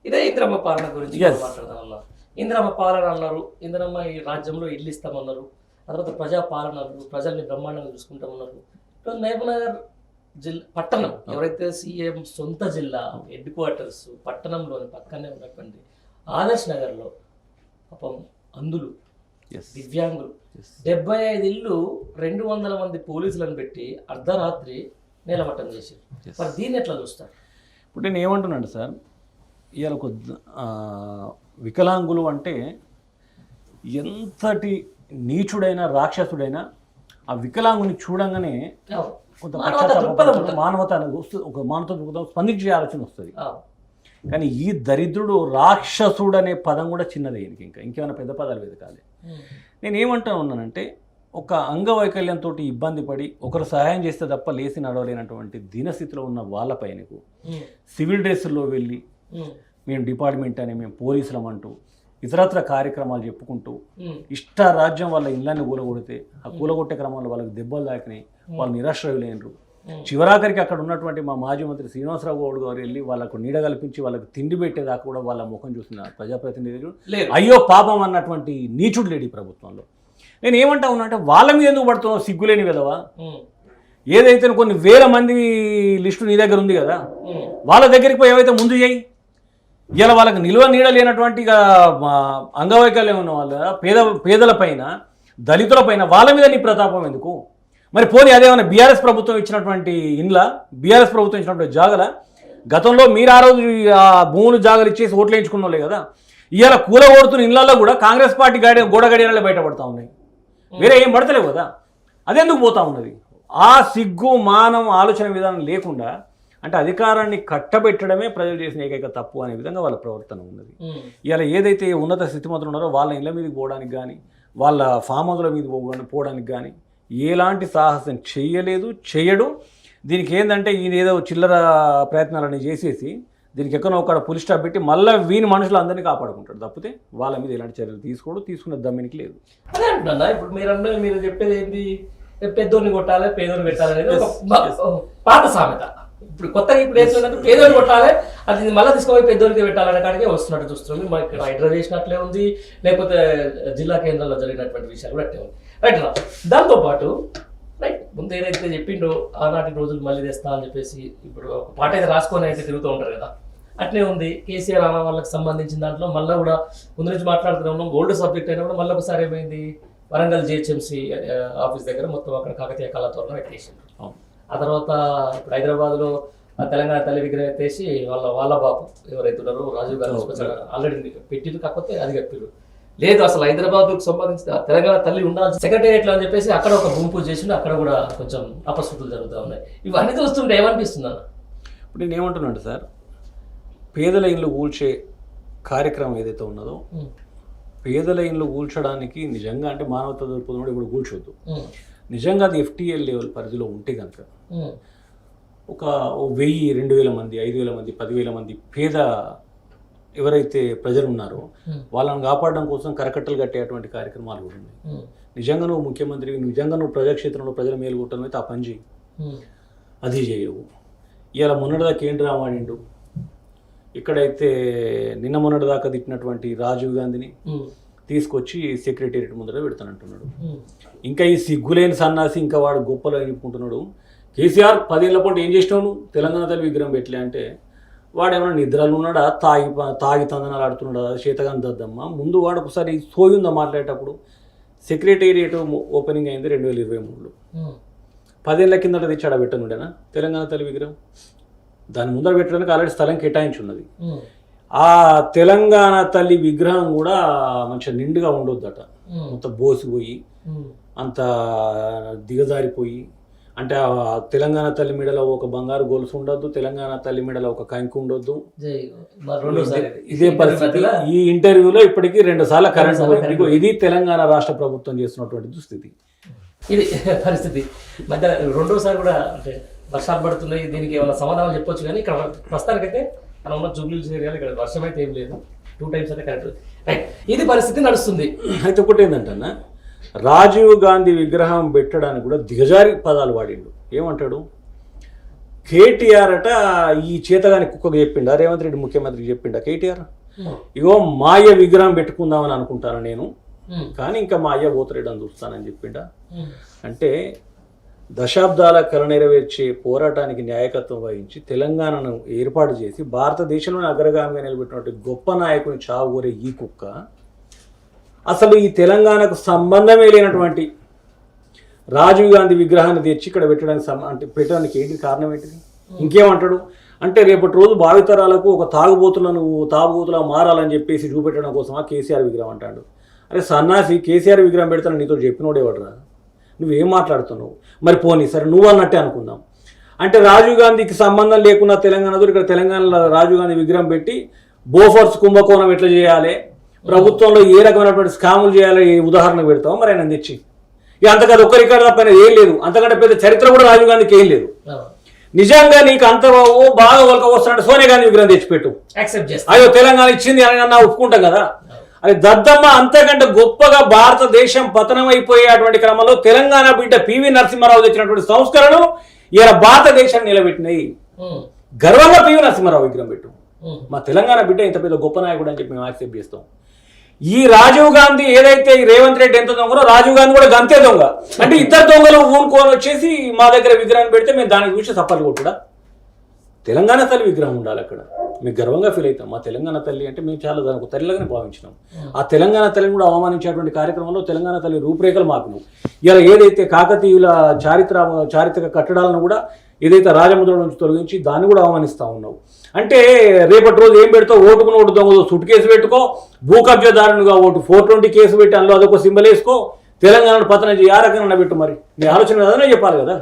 ఇదే ఇందిరమ్మ పాలన గురించి మాట్లాడదాం అన్న. ఇందిరమ్మ పాలన అన్నారు, ఇందిరమ్మ ఈ రాజ్యంలో ఇల్లు ఇస్తామన్నారు, ఆ తర్వాత ప్రజా పాలన అన్నారు, ప్రజల్ని బ్రహ్మాండంగా చూసుకుంటామన్నారు. మహబూబ్నగర్ జిల్లా పట్టణం ఎవరైతే సీఎం సొంత జిల్లా హెడ్ క్వార్టర్స్ పట్టణంలోని పక్కనే ఉన్నటువంటి ఆదర్శ్ నగర్లో పాపం అందులు దివ్యాంగులు 75 ఇళ్ళు 200 మంది పోలీసులను పెట్టి అర్ధరాత్రి నేలమట్టం చేశారు. మరి దీన్ని ఎట్లా చూస్తారు? ఇప్పుడు నేను ఏమంటున్నాను సార్, ఇవాళ ఒక వికలాంగులు అంటే ఎంతటి నీచుడైనా రాక్షసుడైనా ఆ వికలాంగుని చూడంగానే కొంత మానవత అనేది వస్తుంది, ఒక మానవత దృక్పథం స్పందించే ఆలోచన వస్తుంది. కానీ ఈ దరిద్రుడు రాక్షసుడు అనే పదం కూడా చిన్నదే, ఇంకేమైనా పెద్ద పదాలు వెతకాలి. నేను ఏమంటా ఉన్నానంటే, ఒక అంగవైకల్యంతో ఇబ్బంది పడి ఒకరు సహాయం చేస్తే తప్ప లేచి నడవలేనటువంటి దీనస్థితిలో ఉన్న వాళ్ళపైనకు సివిల్ డ్రెస్సుల్లో వెళ్ళి మేము డిపార్ట్మెంట్ అని, మేము పోలీసులం అంటూ ఇతరత్ర కార్యక్రమాలు చెప్పుకుంటూ ఇష్టారాజ్యం వాళ్ళ ఇళ్ళని కూలగొడితే ఆ కూలగొట్టే క్రమంలో వాళ్ళకి దెబ్బలు తాకినాయి, వాళ్ళు నిరాశ్రయులైనరు. చివరాఖరికి అక్కడ ఉన్నటువంటి మా మాజీ మంత్రి శ్రీనివాసరావు గౌడ్ గారు వెళ్ళి వాళ్ళకు నీడ కల్పించి వాళ్ళకి తిండి పెట్టేదాకా కూడా వాళ్ళ ముఖం చూసిన ప్రజాప్రతినిధులు అయ్యో పాపం అన్నటువంటి నీచుడు లేడు ఈ ప్రభుత్వంలో. నేను ఏమంటా ఉన్నా అంటే, వాళ్ళ మీద ఎందుకు పడుతున్నావు సిగ్గులేని విధవా? ఏదైతే కొన్ని వేల మంది లిస్టు నీ దగ్గర ఉంది కదా, వాళ్ళ దగ్గరికి పోయి ఏవైతే ముందు చేయి. ఇలా వాళ్ళకి నిల్వ నీడ లేనటువంటి అంగవైకల్యం ఉన్న వాళ్ళ పేదల పైన, దళితుల పైన వాళ్ళ మీద నీ ప్రతాపం ఎందుకు? మరి పోనీ అదేమన్నా బీఆర్ఎస్ ప్రభుత్వం ఇచ్చినటువంటి ఇండ్ల, బీఆర్ఎస్ ప్రభుత్వం ఇచ్చినటువంటి జాగల, గతంలో మీరు ఆ రోజు భూములు జాగలు ఇచ్చేసి ఓట్లు వేయించుకున్న వాళ్ళే కదా. ఇవాళ కూలగొడుతున్న ఇళ్లలో కూడా కాంగ్రెస్ పార్టీ గోడ గడియారాలే బయటపడతా ఉన్నాయి, వేరే ఏం పడతలేవు కదా. అదెందుకు పోతా ఉన్నది? ఆ సిగ్గు మానం ఆలోచన విధానం లేకుండా, అంటే అధికారాన్ని కట్టబెట్టడమే ప్రజలు చేసిన ఏకైక తప్పు అనే విధంగా వాళ్ళ ప్రవర్తన ఉన్నది. ఇలా ఏదైతే ఉన్నత స్థితిమంతులు ఉన్నారో వాళ్ళ ఇళ్ళ మీదకి పోవడానికి కానీ, వాళ్ళ ఫామ్ హౌస్ల మీద పోవడానికి కానీ ఎలాంటి సాహసం చేయడు. దీనికి ఏంటంటే ఈయన ఏదో చిల్లర ప్రయత్నాలని చేసేసి దీనికి ఎక్కడో ఒక పులి స్టాప్ పెట్టి మళ్ళీ వీని మనుషులందరినీ కాపాడుకుంటాడు తప్పితే వాళ్ళ మీద ఎలాంటి చర్యలు తీసుకునే దమ్మినికి లేదు. అదే అంటున్నా, ఇప్పుడు మీరు చెప్పేది ఏంటి, పెద్దోడిని కొట్టాలి పేదోని పెట్టాలి అనేది ఒక పాత సామెత. ఇప్పుడు కొత్తగా ఇప్పుడు ఏంటంటే పేదోని కొట్టాలి, అది మళ్ళీ తీసుకుపోయి పెద్దోనికి పెట్టాలనే కాడికే వస్తున్నట్టు చూస్తున్నాం. మనకి హైడ్రా చేసినట్లే ఉంది, లేకపోతే జిల్లా కేంద్రాల్లో జరిగినటువంటి విషయాలు కూడా అట్లే ఉంది. రైట్ రా, దాంతోపాటు రైట్ ముందు ఏదైతే చెప్పిండో ఆనాటి రోజులు మళ్ళీ తెస్తా అని చెప్పేసి ఇప్పుడు ఒక పాట అయితే రాసుకొని అయితే తిరుగుతూ ఉంటారు కదా, అట్లే ఉంది. కేసీఆర్ అన్న వాళ్ళకి సంబంధించిన దాంట్లో మళ్ళీ కూడా ముందు నుంచి మాట్లాడుతున్నాం, ఓల్డ్ సబ్జెక్ట్ అయినా కూడా మళ్ళీ ఒకసారి ఏమైంది, వరంగల్ జిహెచ్ఎంసీ ఆఫీస్ దగ్గర మొత్తం అక్కడ కాకతీయ కళాతోరణం ఎత్తేసింది. ఆ తర్వాత ఇప్పుడు హైదరాబాద్లో తెలంగాణ తల్లి విగ్రహం ఎత్తేసి వాళ్ళ బాబు ఎవరైతే ఉన్నారో రాజీవ్ గాంధీ ఆల్రెడీ పెట్టిరు, కాకపోతే అది కప్పిరు లేదు. అసలు హైదరాబాద్కు సంబంధించిన తెలంగాణ తల్లి ఉండాల్సి సెక్రటేరియట్లో అని చెప్పేసి అక్కడ ఒక భూమి పూజ చేసి అక్కడ కూడా కొంచెం అపశృతులు జరుగుతూ ఉన్నాయి. ఇవన్నీ చూస్తుంటే ఏమనిపిస్తుంది అన్న? ఇప్పుడు నేను ఏమంటున్నాను సార్, పేదల ఇల్లు కూల్చే కార్యక్రమం ఏదైతే ఉన్నదో, పేదల ఇల్లు కూల్చడానికి నిజంగా అంటే మానవతా దృక్పథం కూడా ఇప్పుడు కూల్చొద్దు. నిజంగా అది FTL లెవెల్ పరిధిలో ఉంటే కనుక ఒక 1000, 2000 మంది, 5000 మంది, 10,000 మంది పేద ఎవరైతే ప్రజలు ఉన్నారో వాళ్ళని కాపాడడం కోసం కరకట్టలు కట్టేటువంటి కార్యక్రమాలు కూడా ఉన్నాయి. నిజంగా నువ్వు ముఖ్యమంత్రి, నిజంగా నువ్వు ప్రజాక్షేత్రంలో ప్రజల మేలు కొట్టడం అయితే ఆ పని చేయి, అది చేయవు. ఇవాళ మొన్నటిదాకా ఏంటి రామాడిండు, ఇక్కడైతే నిన్న మొన్నటిదాకా తిట్టినటువంటి రాజీవ్ గాంధీని తీసుకొచ్చి సెక్రటేరియట్ ముందర పెడతానంటున్నాడు. ఇంకా ఈ సిగ్గులేని సన్నాసి ఇంకా వాడు గొప్పలు నింపుకుంటున్నాడు. కేసీఆర్ 10 ఏళ్ల పాటు ఏం చేసినావు, తెలంగాణ తల్లి విగ్రహం పెట్టలే అంటే వాడు ఏమైనా నిద్రలు ఉన్నాడా, తాగి తందనాలు ఆడుతున్నాడా, చేతగాని దద్దమ్మ. ముందు వాడు ఒకసారి సోయుందా మాట్లాడేటప్పుడు. సెక్రటేరియట్ ఓపెనింగ్ అయింది 2023లో, 10 ఏళ్ల కిందట తెచ్చి ఆడ పెట్టనుండేనా తెలంగాణ తల్లి విగ్రహం? దాని ముందర పెట్టడానికి ఆల్రెడీ స్థలం కేటాయించున్నది. ఆ తెలంగాణ తల్లి విగ్రహం కూడా మంచిగా నిండుగా ఉండొద్దట, మొత్తం బోసిపోయి అంత దిగజారిపోయి. అంటే తెలంగాణ తల్లి మెడలో ఒక బంగారు గొలుసు ఉండొద్దు, తెలంగాణ తల్లి మెడలో ఒక కంకి ఉండొద్దు. ఇదే పరిస్థితి. ఈ ఇంటర్వ్యూలో ఇప్పటికీ 2 సార్లు కరెంట్ పోయింది. ఇది తెలంగాణ రాష్ట్ర ప్రభుత్వం చేస్తున్నటువంటి దుస్థితి. ఇది పరిస్థితి. మధ్య రెండోసారి కూడా అంటే వర్షాలు పడుతున్నాయి, దీనికి ఏమైనా సమాధానం చెప్పొచ్చు. కానీ ఇక్కడ ప్రస్తుతానికైతే మనం ఉన్న జూబ్లీహిల్స్ ఏరియాలో ఇక్కడ వర్షం అయితే ఏం లేదు, 2 టైమ్స్ అయితే కరెక్ట్. రైట్, ఇది పరిస్థితి నడుస్తుంది. అయితే ఒకటి ఏంటంటే, రాజీవ్ గాంధీ విగ్రహం పెట్టడానికి కూడా దిగజారి పదాలు వాడిండు. ఏమంటాడు, కేటీఆర్ అట ఈ చేతగాని కుక్కకు చెప్పిండా, రేవంత్ రెడ్డి ముఖ్యమంత్రికి చెప్పిండా కేటీఆర్, ఇగో మా అయ్య విగ్రహం పెట్టుకుందామని అనుకుంటాను నేను, కానీ ఇంకా మా అయ్య పోతరేడు అని చూస్తానని చెప్పిండా. అంటే దశాబ్దాల కల నెరవేర్చే పోరాటానికి న్యాయకత్వం వహించి తెలంగాణను ఏర్పాటు చేసి భారతదేశంలోని అగ్రగామిగా నిలబెట్టినటువంటి గొప్ప నాయకుని చావుకోరే ఈ కుక్క అసలు ఈ తెలంగాణకు సంబంధమే లేనటువంటి రాజీవ్ గాంధీ విగ్రహాన్ని తెచ్చి ఇక్కడ పెట్టడానికి ఏంటి కారణం ఏంటిది? ఇంకేమంటాడు అంటే రేపటి రోజు భావితరాలకు ఒక తాగుబోతులా మారాలని చెప్పేసి చూపెట్టడం కోసమా కేసీఆర్ విగ్రహం అంటాడు. అరే సన్నాసి, కేసీఆర్ విగ్రహం పెడతాను నీతో చెప్పినోడేవాడురా, నువ్వేం మాట్లాడుతున్నావు? మరి పోనీ సరే నువ్వు అన్నట్టే అనుకుందాం. అంటే రాజీవ్ గాంధీకి సంబంధం లేకుండా తెలంగాణలో ఇక్కడ తెలంగాణలో రాజీవ్ గాంధీ విగ్రహం పెట్టి బోఫర్స్ కుంభకోణం ఎట్లా చేయాలి, ప్రభుత్వంలో ఏ రకమైనటువంటి స్కాములు చేయాలి ఉదాహరణ పెడతాం. మరి ఆయన తెచ్చి ఇక అంతకంటే ఒక్క రికార్డు తప్ప ఏం లేదు, అంతకంటే పెద్ద చరిత్ర కూడా రాజీవ్ గాంధీకి ఏం లేదు. నిజంగా నీకు అంత బాగా వస్తున్నట్టు సోనియా గాంధీ విగ్రహం తెచ్చిపెట్టు, అయ్యో తెలంగాణ ఇచ్చింది అని అన్నా ఒప్పుకుంటాం కదా. అది దద్దమ్మ అంతకంటే గొప్పగా భారతదేశం పతనం అయిపోయేటువంటి క్రమంలో తెలంగాణ బిడ్డ పివి నరసింహారావు తెచ్చినటువంటి సంస్కరణలు ఇలా భారతదేశాన్ని నిలబెట్టినాయి. గర్వంగా పివి నరసింహారావు విగ్రహం పెట్టు, మా తెలంగాణ బిడ్డ ఇంత పెద్ద గొప్ప నాయకుడు అని చెప్పి మేము యాక్సెప్ట్ చేస్తాం. ఈ రాజీవ్ గాంధీ ఏదైతే ఈ రేవంత్ రెడ్డి ఎంత దొంగలో రాజీవ్ గాంధీ కూడా గంతే దొంగ. అంటే ఇద్దరు దొంగలు ఊనుకొని వచ్చేసి మా దగ్గర విగ్రహాన్ని పెడితే మేము దానికి చూసి సఫలు కొట్టుడా. తెలంగాణ తల్లి విగ్రహం ఉండాలి అక్కడ, మేము గర్వంగా ఫీల్ అవుతాం. మా తెలంగాణ తల్లి అంటే మేము చాలా దానికి తల్లిలాగానే భావించినాం. ఆ తెలంగాణ తల్లిని కూడా అవమానించేటువంటి కార్యక్రమంలో తెలంగాణ తల్లి రూపురేఖలు మాపినాం. ఇలా ఏదైతే కాకతీయుల చారిత్రక కట్టడాలను కూడా ఏదైతే రాజముద్ర నుంచి తొలగించి దాన్ని కూడా అవమానిస్తూ ఉన్నావు. అంటే రేపటి రోజు ఏం పెడతావు? ఓటుకు నోటు దొంగ సుట్ కేసు పెట్టుకో, భూ కబ్జాదారునిగా ఓటు 420 కేసు పెట్టి అందులో అదొక సింబల్ వేసుకో, తెలంగాణను పతనం చేయి, ఆ రకంగా పెట్టు. మరి నీ ఆలోచన కదనే చెప్పాలి కదా.